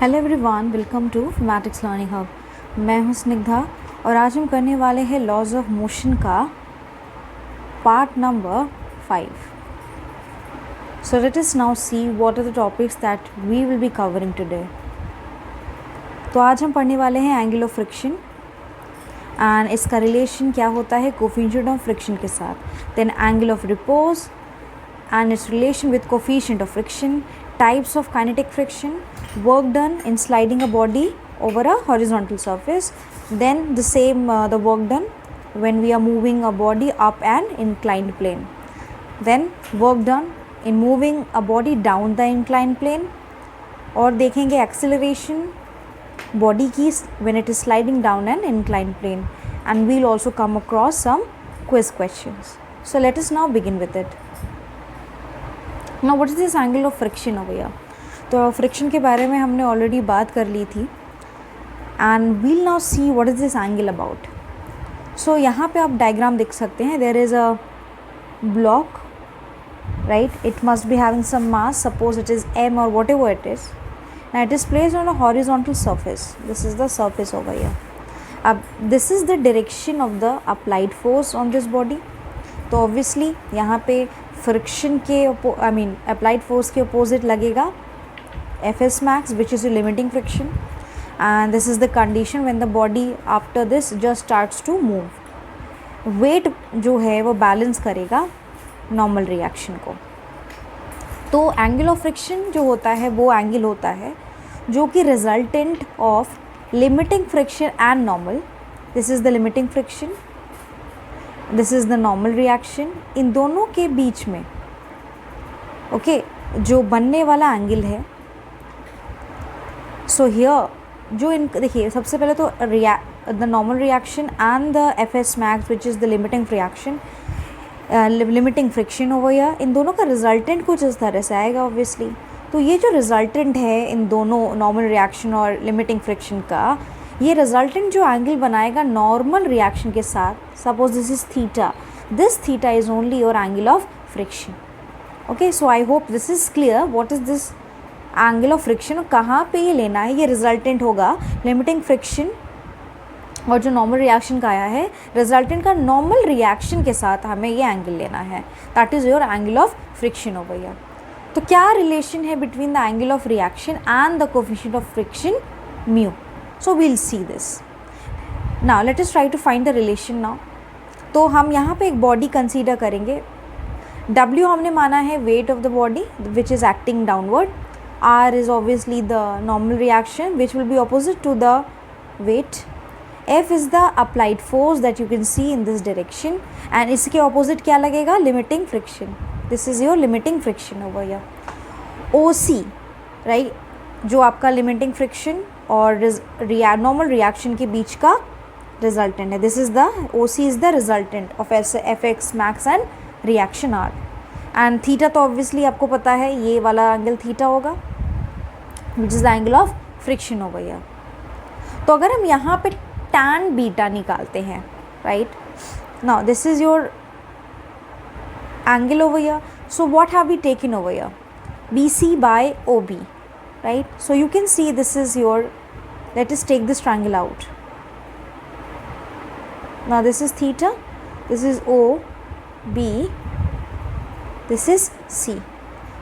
Hello everyone, welcome to Matrix Learning Hub. मैं हूं स्निग्धा और आज हम करने वाले हैं लॉज ऑफ मोशन का part number 5। So let us now see what are the topics that we will be covering today. तो आज हम पढ़ने वाले हैं एंगल ऑफ फ्रिक्शन एंड इसका रिलेशन क्या होता है कोफिशिएंट ऑफ फ्रिक्शन के साथ, then angle of repose and its relation with coefficient of friction, types of kinetic friction, work done in sliding a body over a horizontal surface, then the work done when we are moving a body up an inclined plane, then work done in moving a body down the inclined plane, और देखेंगे acceleration body की when it is sliding down an inclined plane, and we'll also come across some quiz questions. So let us now begin with it. Now what is this angle of friction over here? तो friction के बारे में हमने already बात कर ली थी and we'll now see what is this angle about. So यहाँ पे आप डायग्राम देख सकते हैं, there is a block, right, it must be having some mass, suppose it is m or whatever it is, now it is placed on a horizontal surface. This is the surface over here. अब this is the direction of the applied force on this body. तो obviously यहाँ पे friction के applied force के opposite लगेगा Fs max, which is a limiting friction, and this is the condition when the body after this just starts to move. Weight जो है वो balance करेगा नॉर्मल रिएक्शन को। तो एंगल ऑफ फ्रिक्शन जो होता है वो एंगल होता है जो कि resultant of limiting friction and normal. This is the limiting friction, this is the normal reaction, इन दोनों के बीच में ओके जो बनने वाला एंगल है। सो हियर जो इन देखिए सबसे पहले तो the normal reaction and the Fs max which is the limiting reaction, limiting friction over here, इन दोनों का रिजल्टेंट कुछ इस तरह से आएगा ऑब्वियसली। तो ये जो रिजल्टेंट है इन दोनों नॉर्मल रिएक्शन और लिमिटिंग फ्रिक्शन का, ये रिजल्टेंट जो एंगल बनाएगा नॉर्मल रिएक्शन के साथ, suppose this is theta, this theta is only your angle of friction. Okay, so I hope this is clear what is this angle of friction और कहाँ पे ये लेना है। ये रिजल्टेंट होगा लिमिटिंग फ्रिक्शन और जो नॉर्मल रिएक्शन का आया है, रिजल्टेंट का नॉर्मल रिएक्शन के साथ हमें ये एंगल लेना है, that is your angle of friction over here. तो क्या रिलेशन है between the angle of reaction and the coefficient of friction mu? So we'll see this. Now let us try to find the relation now. तो हम यहाँ पे एक body consider करेंगे। W हमने माना है weight of the body which is acting downward. R is obviously the normal reaction which will be opposite to the weight. F is the applied force that you can see in this direction and इसके opposite क्या लगेगा? Limiting friction. This is your limiting friction over here. OC, right? जो आपका limiting friction और normal reaction के बीच का resultant है। This is the OC is the resultant of Fx max and reaction R and theta. तो obviously आपको पता है ये वाला एंगल थीटा होगा which is the angle of friction over here. तो अगर हम यहाँ पे tan बीटा निकालते हैं, right, now this is your angle over here. So what have we taken over here? BC by OB, right? So you can see this is your, let us take this triangle out. Now this is theta, this is OB, this is C.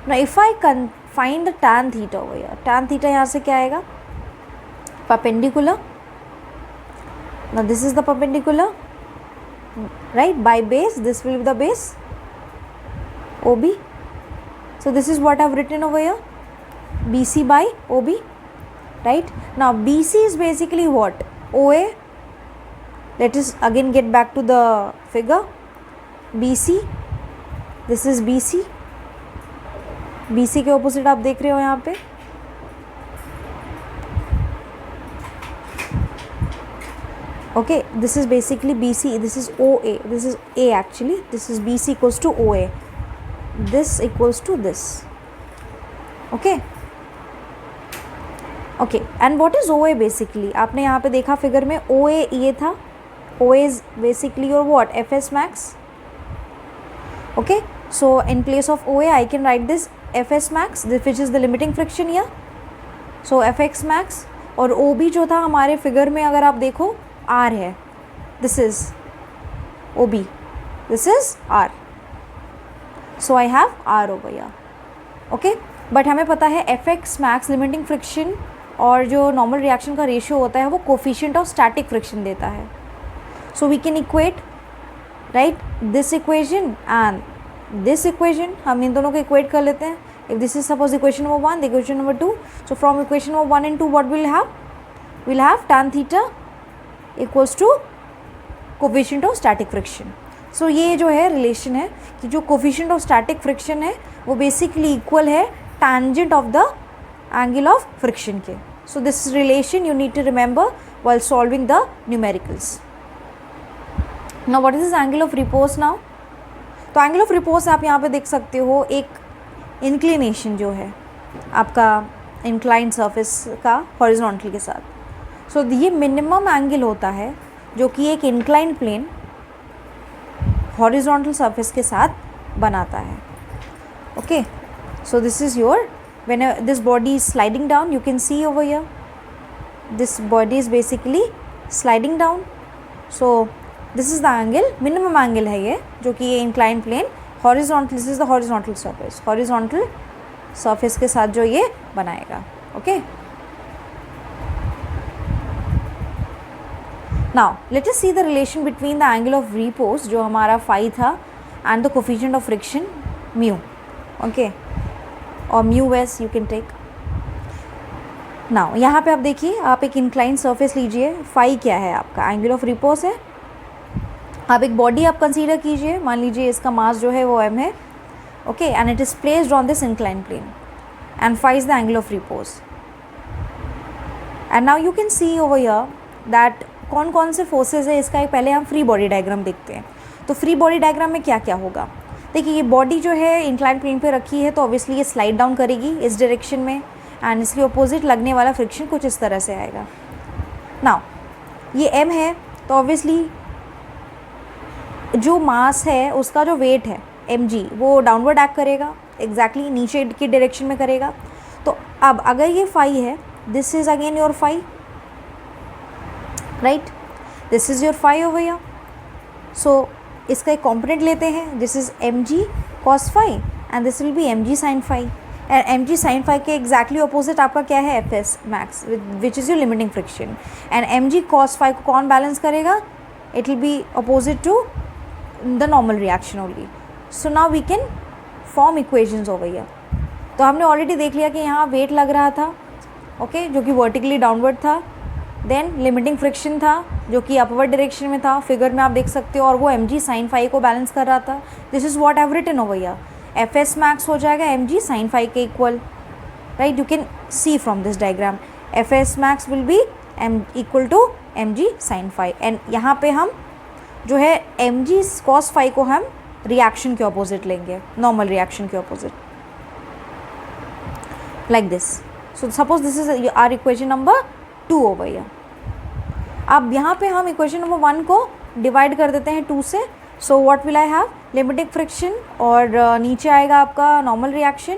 Now if I can find the tan theta over here, tan theta यहाँ से क्या आएगा? Perpendicular. Now this is the perpendicular, right? By base, this will be the base, OB. So this is what I've written over here. BC by OB, right? Now BC is basically what? OA. Let us again get back to the figure. BC, this is BC. BC के opposite आप देख रहे हो यहाँ पे, okay, this is basically BC, this is OA, this is A actually, this is BC equals to OA, this equals to this, okay. Okay, and what is OA basically? आपने यहाँ पे देखा फिगर में OA ये था, OA is basically your what? Fs max. Okay, so in place of OA I can right this Fs max, which is the limiting friction here, so F x max और O B जो था हमारे figure में अगर आप देखो R है, this is O B, this is R, so I have R over here, okay. But हमें पता है F x max limiting friction और जो नॉर्मल रिएक्शन का रेशियो होता है वो कोफिशिएंट ऑफ स्टैटिक फ्रिक्शन देता है। So we can equate right this equation and this equation, हम इन दोनों को इक्वेट कर लेते हैं। If this is suppose equation number 1, equation number 2, so from equation number 1 and 2 what we'll have tan theta equals to coefficient of static friction. So ये जो है रिलेशन है कि जो कोफिशिएंट ऑफ स्टैटिक फ्रिक्शन है वो बेसिकली इक्वल है tangent of the angle of friction के। So this relation you need to remember while solving the numericals. Now what is this angle of repose now? तो angle of repose आप यहाँ पे देख सकते हो एक inclination जो है आपका inclined surface का horizontal के साथ। So ये minimum angle होता है जो कि एक inclined plane horizontal surface के साथ बनाता है, okay? So this is your, when this body is sliding down, you can see over here, this body is basically sliding down. So this is the angle, minimum angle है ये, जो कि ये inclined plane horizontal, this is the horizontal surface, horizontal surface के साथ जो ये बनाएगा, okay? Now let us see the relation between the angle of repose जो हमारा phi था and the coefficient of friction mu, okay? और mu s you can take. Now यहाँ पे आप देखिए, आप एक इंक्लाइन सरफेस लीजिए, फाई क्या है आपका एंगल ऑफ रिपोज है। आप एक बॉडी आप कंसीडर कीजिए, मान लीजिए इसका मास जो है वो एम है, okay, and it is placed on this incline plane and phi is the angle of repose. And now you can see over here that कौन कौन से फोर्सेज है इसका। एक पहले हम फ्री बॉडी डायग्राम देखते हैं। तो फ्री बॉडी डायग्राम में क्या क्या होगा, देखिए ये बॉडी जो है इंक्लाइन प्लेन पे रखी है तो ऑब्वियसली ये स्लाइड डाउन करेगी इस डायरेक्शन में एंड इसके अपोजिट लगने वाला फ्रिक्शन कुछ इस तरह से आएगा। नाउ ये एम है तो ऑब्वियसली जो मास है उसका जो वेट है एम जी वो डाउनवर्ड एक्ट करेगा, एग्जैक्टली नीचे की डायरेक्शन में करेगा। तो अब अगर ये फाई है, this is again your phi, right, this is your phi over here. So इसका एक कॉम्पोनेंट लेते हैं, this is M G cos phi and this will be M G sine phi. And M G sine phi के exactly opposite आपका क्या है, F S max which is your limiting friction. And M G cos phi को कौन balance करेगा, it will be opposite to the normal reaction only. So now we can form equations over here. तो हमने already देख लिया कि यहाँ wait लग रहा था, ओके, जो कि वर्टिकली डाउनवर्ड था, देन लिमिटिंग फ्रिक्शन था जो कि अपवर्ड डायरेक्शन में था, फिगर में आप देख सकते हो, और वो एम जी साइन फाई को बैलेंस कर रहा था। This is what I have written over here, F S max हो जाएगा एम जी साइन फाई के equal, right, you can see from this diagram F S max will be M equal to M G sine phi. And यहाँ पे हम जो है M G cos phi को हम रिएक्शन के अपोजिट लेंगे, नॉर्मल रिएक्शन के opposite, like this. So suppose this is our equation number 2 over here. अब यहाँ पे हम इक्वेशन नंबर 1 को डिवाइड कर देते हैं 2 से। So what will I have, limiting friction और नीचे आएगा आपका normal reaction,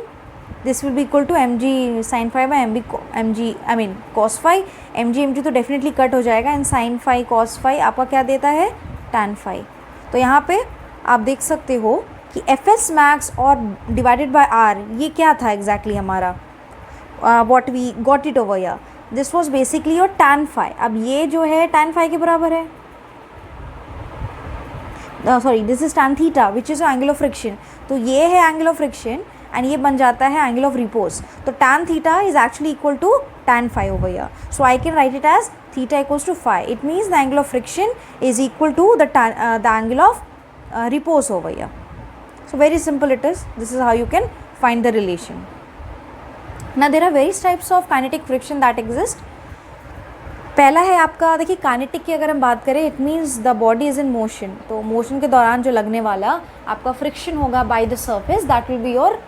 this will be equal to M G sine phi by M G I mean cos phi. M G तो डेफिनेटली कट हो जाएगा and sine phi cos phi आपका क्या देता है, टैन फाई। तो यहाँ पे आप देख सकते हो कि एफ एस मैक्स और डिवाइडेड बाय आर ये क्या था एग्जैक्टली हमारा, what we got it over here, this was basically your tan phi. अब ये जो है टैन फाई के बराबर है, sorry this is tan theta which is angle of friction. तो ये है एंगल ऑफ फ्रिक्शन एंड ये बन जाता है एंगल ऑफ रिपोज। तो tan theta is actually equal to tan phi over here. So I can write it as theta equals to phi. It means the angle of friction is equal to the angle of repose over here. So very simple it is. This is how you can find the relation. Now there are various types of kinetic friction that exist. पहला है आपका, देखिए kinetic की अगर हम बात करें, it means the body is in motion. तो मोशन के दौरान जो लगने वाला आपका फ्रिक्शन होगा by the surface, that will be your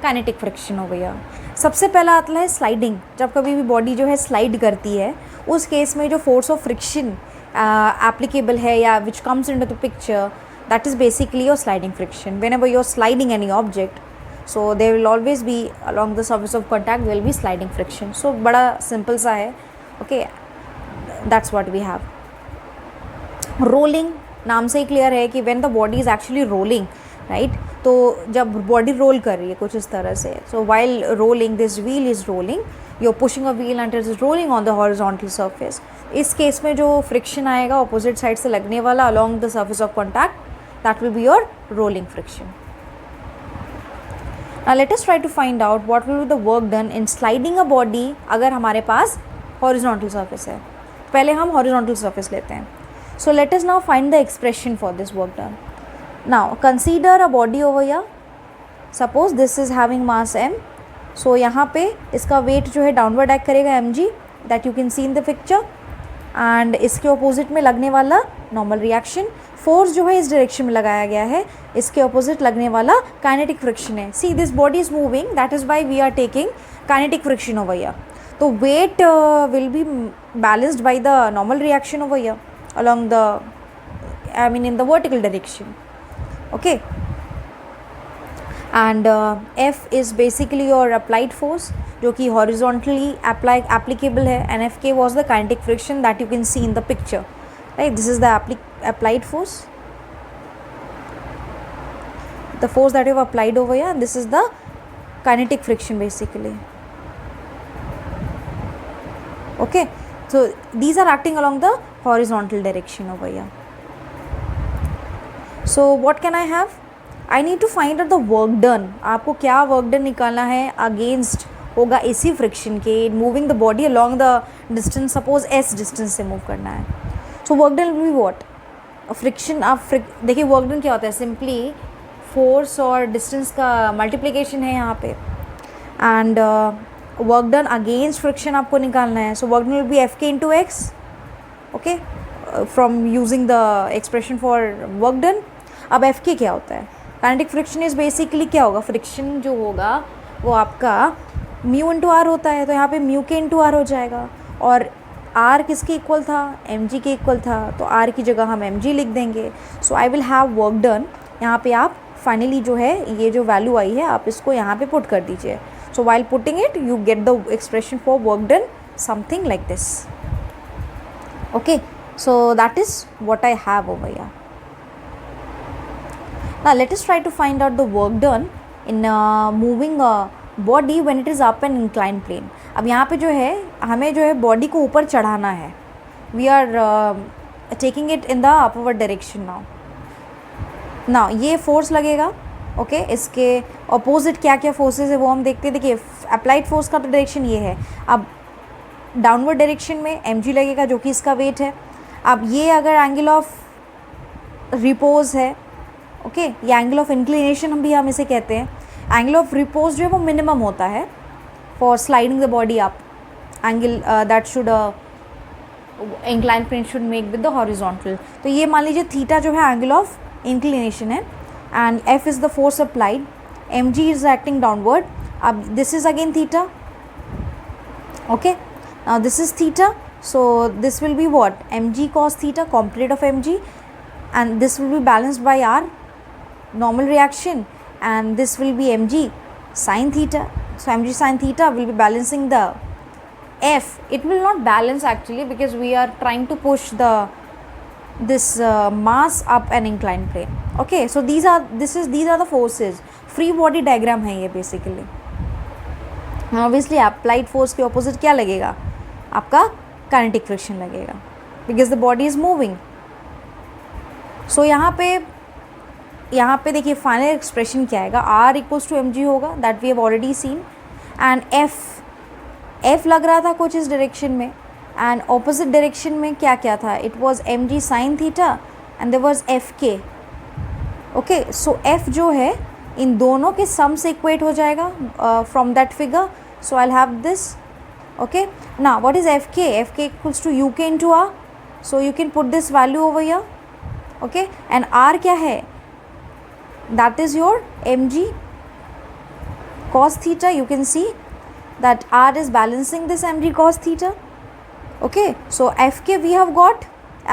kinetic friction हो गया। सबसे पहला आता है स्लाइडिंग। जब कभी भी बॉडी जो है स्लाइड करती है, उस केस में जो फोर्स ऑफ फ्रिक्शन एप्लीकेबल है या which comes into the picture, that is basically your sliding friction. Whenever you're sliding any object, so there will always be along the surface of contact there will be sliding friction. So बड़ा simple सा है. Okay, that's what we have. Rolling नाम से ही clear है कि when the body is actually rolling, right? तो जब body roll कर रही है कुछ इस तरह से, so while rolling this wheel is rolling, you are pushing a wheel and it is rolling on the horizontal surface. इस केस में जो फ्रिक्शन आएगा ऑपोजिट साइड से लगने वाला along the surface of contact, that will be your rolling friction. Now let us try to find out what will be the work done in sliding a body अगर हमारे पास horizontal surface है. पहले हम horizontal surface लेते हैं. सो let us now find the expression for this work done. Now consider a body over here. Suppose this is having mass m. So यहाँ पे इसका weight जो है डाउनवर्ड एक्ट करेगा mg, that you can see in the picture. And इसके opposite में लगने वाला normal reaction. Force जो है इस direction में लगाया गया है, इसके opposite लगने वाला kinetic friction है. See this body is moving, that is why we are taking kinetic friction over here. तो weight will be balanced by the normal reaction over here along the, I mean in the vertical direction. Okay, and F is basically your applied force जो कि horizontally applicable है, and Fk was the kinetic friction that you can see in the picture, right? This is the applied force, the force that you have applied over here, and this is the kinetic friction basically. Okay, so these are acting along the horizontal direction over here. So what can I have? I need to find out the work done. आपको क्या work done निकालना है against होगा इसी friction के, moving the body along the distance, suppose s distance से move करना है. सो work done will be what? Friction. आप देखिए वर्क डन क्या होता है, सिंपली फोर्स और डिस्टेंस का मल्टीप्लिकेशन है यहाँ पे, and work done against friction आपको निकालना है. सो work done will be Fk into x. Okay, from using the expression for work done. अब एफ के क्या होता है? काइनेटिक फ्रिक्शन इज बेसिकली क्या होगा, फ्रिक्शन जो होगा वो आपका म्यू इंटू आर होता है, तो यहाँ पे म्यू के इंटू आर हो जाएगा. और आर किसके इक्वल था? एम जी के इक्वल था, तो आर की जगह हम एम जी लिख देंगे. So I will have work done. यहाँ पे आप फाइनली जो है ये जो वैल्यू आई है आप इसको यहाँ पे पुट कर दीजिए. So while putting it you get the expression for work done something like this. Okay, so that is what I have over here. Now let us try to find out the work done in moving a body when it is up an inclined plane. अब यहाँ पे जो है हमें जो है body को ऊपर चढ़ाना है. We are taking it in the upward direction now. Now ये फोर्स लगेगा. ओके, इसके अपोजिट क्या क्या फोर्सेस है वो हम देखते हैं. देखिए अप्लाइड फोर्स का तो डायरेक्शन ये है. अब डाउनवर्ड डायरेक्शन में mg लगेगा जो कि इसका वेट है. अब ये अगर एंगल ऑफ रिपोज है, ओके, ये एंगल ऑफ इंक्लिनेशन हम इसे कहते हैं. एंगल ऑफ रिपोज जो है वो मिनिमम होता है for sliding the body up. Angle that should incline plane should make with the horizontal. तो ये मान लीजिए थीटा जो है एंगल ऑफ इंक्लिनेशन है, and F is the force applied, M G is acting downward. अब this is again theta. Okay, now this is theta. So this will be what? mg cos theta, component of mg, and this will be balanced by r normal reaction, and this will be mg sin theta. So mg sin theta will be balancing the f. It will not balance actually because we are trying to push this mass up an inclined plane. Okay, so these are the forces. Free body diagram है ये basically. Obviously applied force के opposite क्या लगेगा? आपका kinetic friction लगेगा because the body is moving. So यहाँ पे देखिए फाइनल एक्सप्रेशन क्या आएगा, R equals to M G होगा, that we have already seen. And F लग रहा था कुछ इस डायरेक्शन में, एंड ऑपोजिट डायरेक्शन में क्या क्या था, it was M G sine theta and there was F K. Okay, so F जो है इन दोनों के सम से इक्वेट हो जाएगा from that figure. So I will have this. Okay, now what is Fk? Fk equals to uk into r, so you can put this value over here. Okay, and r क्या है? That is your mg cos theta. You can see that r is balancing this mg cos theta. Okay, so Fk we have got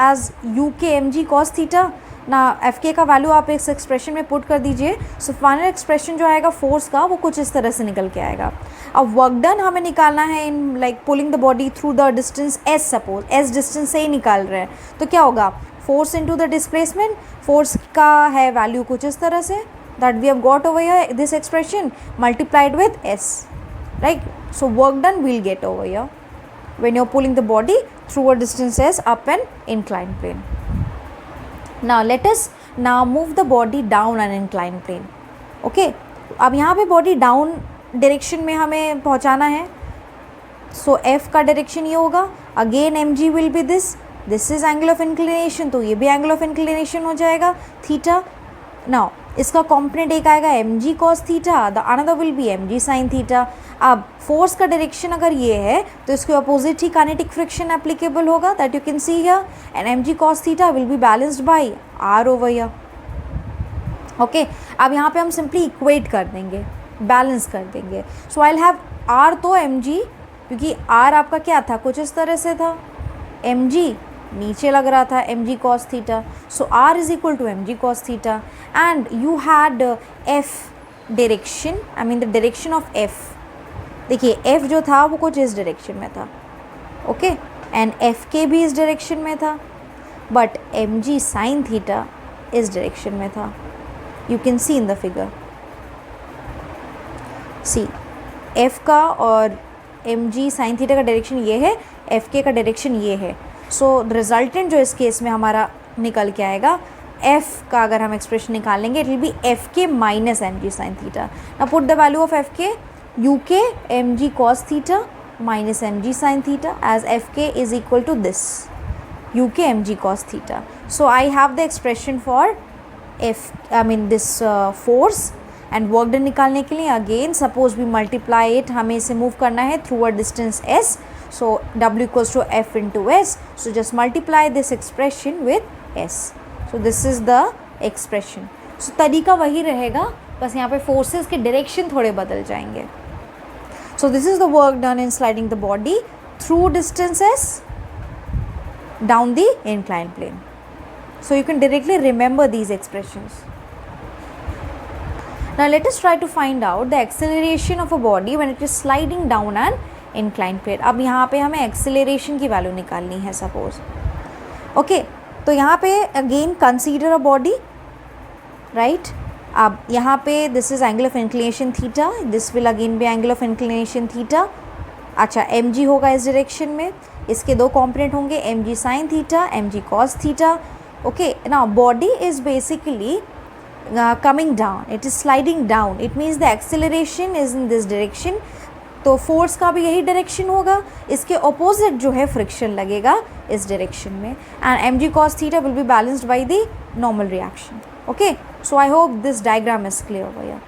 as uk mg cos theta, ना F K का value आप इस expression में put कर दीजिए. So final expression जो आएगा force का वो कुछ इस तरह से निकल के आएगा. अब वर्क डन हमें निकालना है in like pulling the body through the distance S. Suppose S distance से ही निकाल रहे हैं तो क्या होगा, force into the displacement. Force का है वैल्यू कुछ इस तरह से that we have got over here this expression multiplied with S, right. So work done will get over here when you're pulling the body through a distance s up an inclined plane. Now let us now move the body down an inclined plane. Okay, अब यहाँ पे body down direction में हमें पहुँचाना है. So f का direction ये होगा. Again mg will be this is angle of inclination, तो ये भी angle of inclination हो जाएगा theta. Now इसका कॉम्पोनेंट एक आएगा mg cos theta, the another will be mg sin theta. अब फोर्स का डायरेक्शन अगर ये है तो इसके अपोजिट ही काइनेटिक फ्रिक्शन एप्लीकेबल होगा that you can see here, and mg cos theta will be balanced bye r over here. Okay, अब यहाँ पे हम सिंपली इक्वेट कर देंगे, बैलेंस कर देंगे. So I will have r तो mg, क्योंकि r आपका क्या था, कुछ इस तरह से था, mg नीचे लग रहा था mg cos theta. So r is equal to mg cos theta and you had f direction, I mean the direction of f. देखिए f जो था वो कुछ इस डायरेक्शन में था. ओके, एंड f के भी इस डायरेक्शन में था, बट mg sin थीटा इस डायरेक्शन में था. You can see in the figure, see f का और mg sin थीटा का डायरेक्शन ये है, f के का डायरेक्शन ये है. सो रिजल्टेंट जो इस केस में हमारा निकल के आएगा, f का अगर हम एक्सप्रेशन निकालेंगे it will be F K minus M G sine theta. Now put the value of F K, mu K M G cos theta minus M G sine theta as F K is equal to this mu K M G cos theta. So I have the expression for F, I mean this force. And work done निकालने के लिए again suppose we multiply it, हमें इसे move करना है through a distance s. So W equals to F into S. So just multiply this expression with S. So this is the expression. So तरीका वही रहेगा, बस यहाँ पे forces के direction थोड़े बदल जाएंगे. So this is the work done in sliding the body through distance S down the inclined plane. So you can directly remember these expressions. Now let us try to find out the acceleration of a body when it is sliding down an inclined plane. अब यहाँ पे हमें acceleration की value निकालनी है suppose. Okay, तो यहाँ पे again consider a body, right. अब यहाँ पे this is angle of inclination theta, this will again be angle of inclination theta. अच्छा, mg होगा इस डायरेक्शन में, इसके दो कॉम्पोनेंट होंगे mg sine theta, mg cos theta. Okay, now body is basically coming down, it is sliding down, it means the acceleration is in this direction. तो force का भी यही डायरेक्शन होगा, इसके अपोजिट जो है फ्रिक्शन लगेगा इस डायरेक्शन में. And M G cos theta will be balanced by the normal reaction. Okay, so I hope this diagram is clear भैया.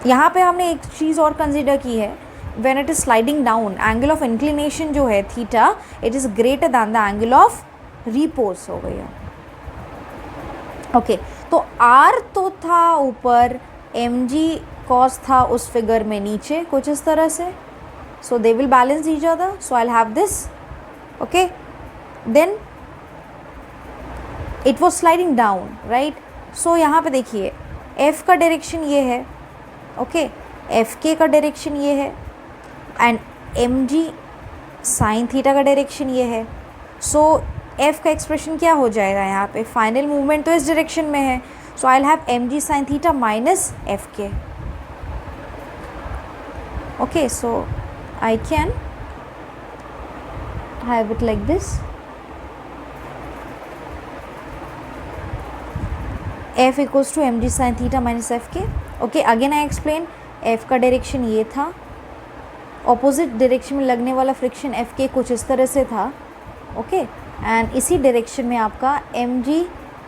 यहाँ पे हमने एक चीज़ और कंसिडर की है, when it is sliding down angle of inclination जो है theta, it is greater than the angle of repose हो गया. ओके, तो आर तो था ऊपर, एम जी कॉस था उस फिगर में नीचे कुछ इस तरह से. So they will balance each other. So I will have this. Okay, then it was sliding down, right. So यहाँ पे देखिए एफ का डायरेक्शन ये है, ओके, एफ के का डायरेक्शन ये है, and M G sine theta का डायरेक्शन ये है. सो एफ का एक्सप्रेशन क्या हो जाएगा यहाँ पे, फाइनल मूवमेंट तो इस डायरेक्शन में है. So I will have M G sine theta minus F K. Okay, so I can have it like this. F equals to mg sin theta minus fk. Okay, again I explain, F का direction ये था, opposite direction में लगने वाला friction fk कुछ इस तरह से था. ओके, एंड इसी डायरेक्शन में आपका mg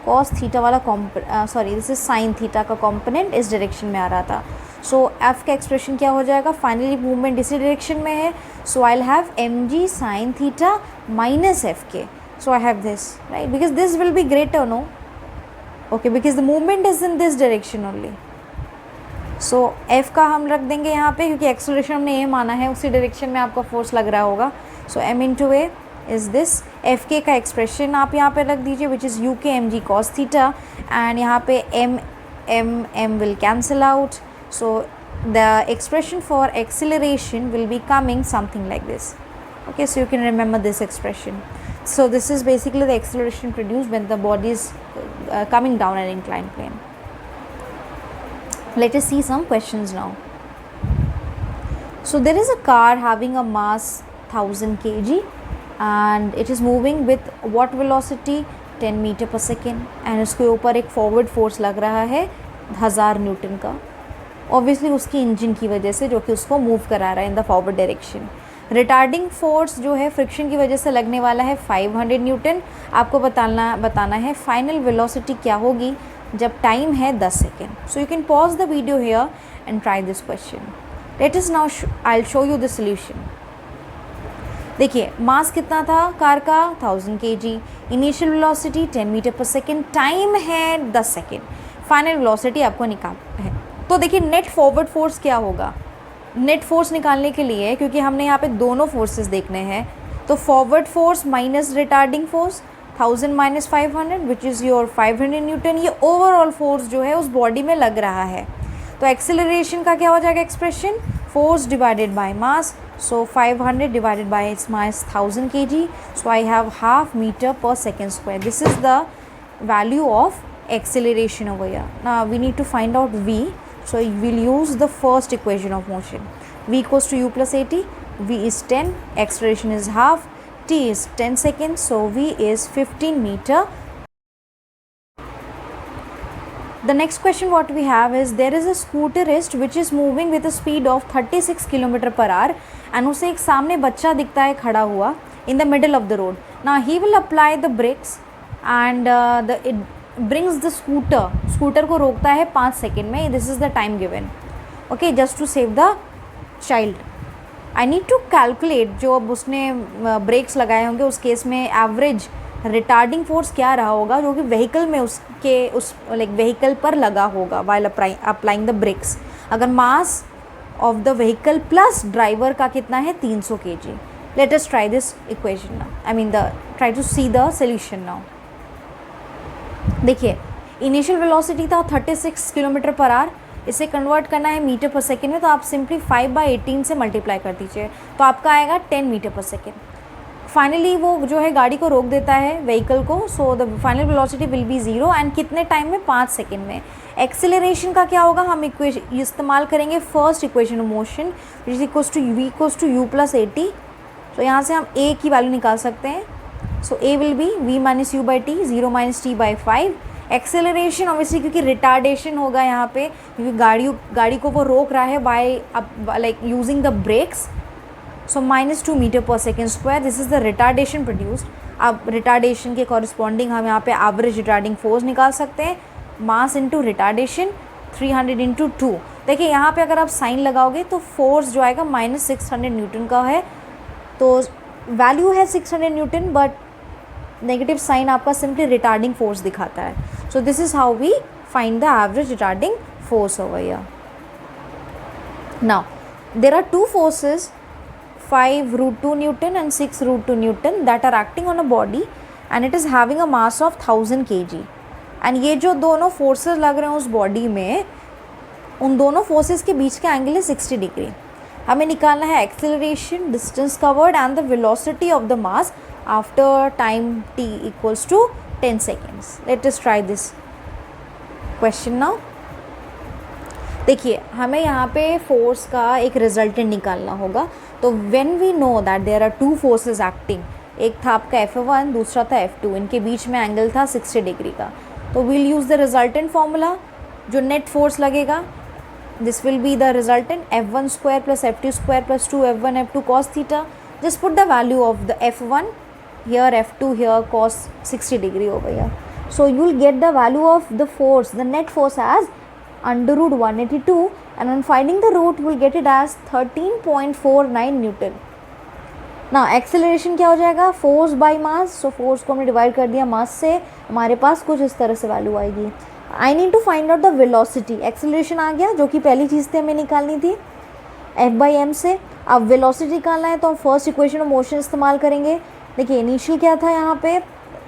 cos थीटा वाला दिस इज साइन थीटा का कॉम्पोनेंट इस डायरेक्शन में आ रहा था. सो एफ का एक्सप्रेशन क्या हो जाएगा, फाइनली मूवमेंट इसी डायरेक्शन में है. So I will have M G sine theta minus F K. So I have this, right, because this will be greater, no. Okay, because the movement is in this direction only. So F का हम रख देंगे यहाँ पे, क्योंकि acceleration हमने ये माना है उसी डायरेक्शन में आपका फोर्स लग रहा होगा. So M into A is this, F K का एक्सप्रेशन आप यहाँ पे रख दीजिए which is mu K M G cos theta, and यहाँ पे M will cancel out, so the expression for acceleration will be coming something like this. Okay, so you can remember this expression. So this is basically the acceleration produced when the body is coming down an inclined plane. Let us see some questions now. So there is a car having a mass 1000 kg and it is moving with what velocity, 10 meter per second, and इसके ऊपर एक forward force लग रहा है 1000 Newton का, obviously उसकी engine की वजह से, जो कि उसको मूव करा रहा है in the forward direction. Retarding force जो है फ्रिक्शन की वजह से लगने वाला है 500 न्यूटन। आपको बताना है फाइनल वेलोसिटी क्या होगी जब टाइम है 10 second. So you can pause the video here and try this question. Late us now I will show you the solution. देखिए मास कितना था कार का 1000 kg, initial velocity 10 metre per second, time है 10 second, final velocity आपको निकाल है। तो देखिए नेट फॉरवर्ड फोर्स क्या होगा। नेट फोर्स निकालने के लिए, क्योंकि हमने यहाँ पे दोनों फोर्सेस देखने हैं, तो forward force minus retarding force 1000 minus 500 which is your 500 Newton, ये ओवरऑल फोर्स जो है उस बॉडी में लग रहा है। तो एक्सेलरेशन का क्या हो जाएगा expression, force divided by mass, so 500 divided by its mass 1000 kg, so I have half metre per second square. This is the value of acceleration over here. Now we need to find out v, so we'll use the first equation of motion. V equals to u plus at, v is 10, acceleration is half, t is 10 seconds, so v is 15 meter. The next question what we have is there is a scooterist which is moving with a speed of 36 km per hour and उसे एक सामने बच्चा दिखता है खड़ा हुआ in the middle of the road. Now he will apply the brakes and it brings the scooter को रोकता है 5 सेकेंड में। This is the time given, okay, just to save the child. I need to calculate जो अब उसने breaks लगाए होंगे उस केस में एवरेज रिटार्डिंग फोर्स क्या रहा होगा जो कि व्हीकल में उसके उस लाइक व्हीकल पर लगा होगा वाइल अप्लाइंग द ब्रेक्स। अगर mass of the vehicle plus driver का कितना है 300 kg। Let us try this equation now, I mean try to see the solution now. देखिए इनिशियल वेलोसिटी था 36 किलोमीटर पर आवर, इसे कन्वर्ट करना है metre per second में, तो आप सिंपली 5/18 से मल्टीप्लाई कर दीजिए तो आपका आएगा 10 मीटर पर सेकेंड। फाइनली वो जो है गाड़ी को रोक देता है व्हीकल को, so the final velocity will be 0 and कितने टाइम में 5 सेकेंड में। एक्सेलरेशन का क्या होगा, हम इस्तेमाल करेंगे first equation of motion which is equals to v equals to u plus at। तो यहाँ से हम a की वैल्यू निकाल सकते हैं, सो a will be v minus you by T, 0 minus T by 5। Acceleration obviously क्योंकि रिटार्डेशन होगा यहाँ पे, क्योंकि गाड़ी को वो रोक रहा है by like using the brakes, so -2 metre per second square. This is the retardation produced. अब रिटार्डेशन के कॉरिस्पॉन्डिंग हम यहाँ पे एवरेज रिटार्डिंग फोर्स निकाल सकते हैं, मास इंटू रिटार्डेशन 300 इंटू 2। देखिए यहाँ पे अगर आप साइन लगाओगे तो फोर्स जो आएगा -600 न्यूटन का है, तो वैल्यू है 600 न्यूटन बट नेगेटिव साइन आपका सिंपली रिटार्डिंग फोर्स दिखाता है। So this is how we find the average retarding force over here. Now there are two forces 5√2 Newton and 6√2 Newton that are acting on a body and it is having a mass of 1000 kg। And ये जो दोनों forces लग रहे हैं उस body में, उन दोनों फोर्सेस के बीच का एंगल है 60 डिग्री। हमें निकालना है acceleration, distance covered and the velocity of the mass after time t equals to 10 seconds। Let us try this question now. देखिए हमें यहाँ पे फोर्स का एक रिजल्टेंट निकालना होगा, तो when we know that there are two forces acting, एक था आपका F1 दूसरा था F2, इनके बीच में एंगल था 60 डिग्री का, तो we'll use the resultant formula. जो नेट फोर्स लगेगा this will be the resultant F1 square plus F2 square plus 2F1 F2 cos theta. Just put the value of the F1 here, F2 here, cos 60 degree over here, so you will get the value of the force, the net force as √182 and on finding the root you will get it as 13.49 Newton। ना acceleration क्या हो जाएगा, force by mass, so force को हमने divide कर दिया मास से, हमारे पास कुछ इस तरह से वैल्यू आएगी। I need to find out the velocity. Acceleration आ गया जो कि पहली चीज़ थी हमें निकालनी थी F/m से। अब वेलोसिटी निकालना है तो हम फर्स्ट इक्वेशन ऑफ मोशन इस्तेमाल करेंगे, देखिए इनिशियल क्या था, यहाँ पे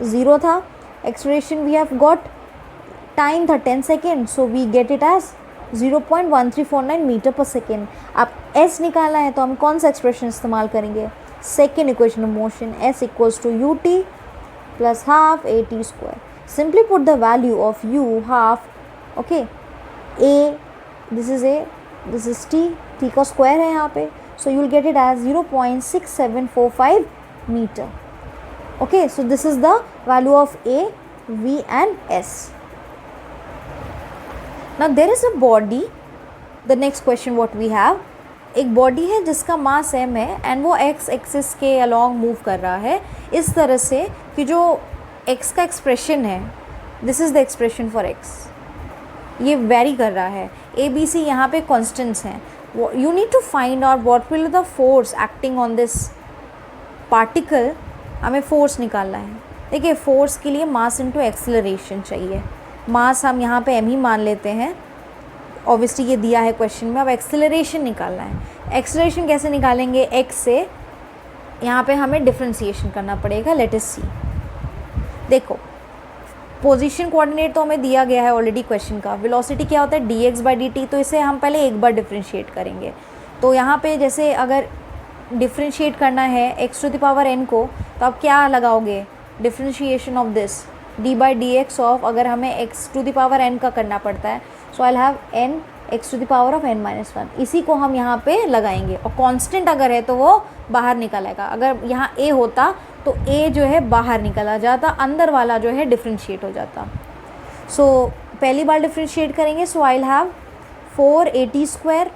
0 था, acceleration we have got, time था 10 second, so we get it as 0.1349 metre per second. आप s निकालना है तो हम कौन सा एक्सप्रेशन इस्तेमाल करेंगे, second equation of motion, s equals to ut plus half A T square. Simply put the value of u half, okay, a this is a, this is t का स्क्वायर है यहाँ पे, so you will get it as 0.6745 meter. Okay, so this is the value of A, V and S. Now there is a body, the next question what we have, एक body है जिसका मास m है and वो x axis के along move कर रहा है इस तरह से कि जो x का एक्सप्रेशन है, this is the expression for x, ये वेरी कर रहा है, ए बी सी यहाँ पे कॉन्स्टेंट्स हैं। You need to find out what will the force acting on this particle, हमें फोर्स निकालना है। देखिए फोर्स के लिए मास इनटू एक्सेलरेशन चाहिए, मास हम यहाँ पे m ही मान लेते हैं, ऑब्वियसली ये दिया है क्वेश्चन में। अब एक्सेलरेशन निकालना है, एक्सेलरेशन कैसे निकालेंगे, x से यहाँ पे हमें डिफ्रेंशिएशन करना पड़ेगा। लेट अस सी, देखो पोजीशन कोऑर्डिनेट तो हमें दिया गया है ऑलरेडी क्वेश्चन का, वेलोसिटी क्या होता है dx/dt, तो इसे हम पहले एक बार डिफ्रेंशिएट करेंगे। तो यहाँ पे जैसे अगर डिफ्रेंशिएट करना है x to the power n को, तो आप क्या लगाओगे, differentiation of this d/dx of, अगर हमें x to the power n का करना पड़ता है, so I have n x to the power of n-1, इसी को हम यहाँ पे लगाएंगे। और कांस्टेंट अगर है तो वो बाहर निकल आएगा, अगर यहाँ a होता तो a जो है बाहर निकला जाता, अंदर वाला जो है डिफ्रेंशिएट हो जाता। सो पहली बार डिफ्रेंशिएट करेंगे, so I have 4at²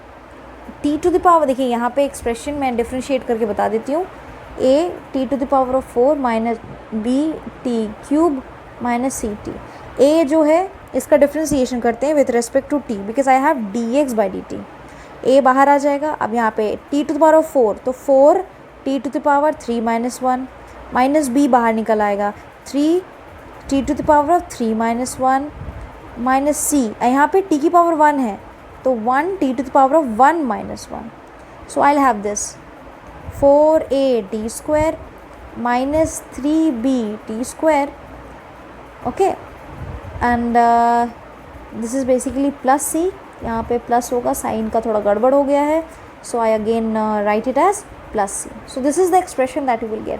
t to the power, देखिए यहाँ पे एक्सप्रेशन मैं डिफ्रेंशिएट करके बता देती हूँ, a t to the power of 4 minus b t³ minus C T. a जो है इसका डिफ्रेंशिएशन करते हैं with respect to t, because I have dx/dt, a बाहर आ जाएगा। अब यहाँ पे t to the power of 4, तो 4 t to the power 3 minus 1 minus b बाहर निकल आएगा, 3 t to the power of 3 minus 1 minus c, यहाँ पे t की पावर 1 है तो 1 t to the power of 1 minus 1। So I have this 4at² minus 3bt², okay, and this is basically plus c, यहाँ पे प्लस होगा, sign का थोड़ा गड़बड़ हो गया है, so I again write it as plus c। So this is the expression that you will get.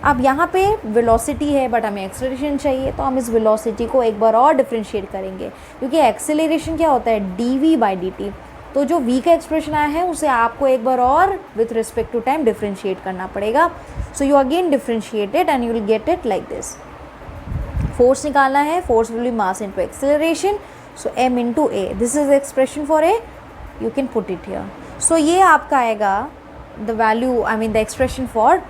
अब यहाँ पे वेलोसिटी है बट हमें एक्सेलरेशन चाहिए, तो हम इस वेलोसिटी को एक बार और डिफ्रेंशिएट करेंगे, क्योंकि एक्सेलरेशन क्या होता है dv/dt, तो जो v का एक्सप्रेशन आया है उसे आपको एक बार और with respect to time differentiate करना पड़ेगा। So you again differentiate it and you will get it like this. Force निकालना है, force will be mass into acceleration, so m into a, this is the expression for a, you can put it here. So ये आपका आएगा the value, I mean the expression for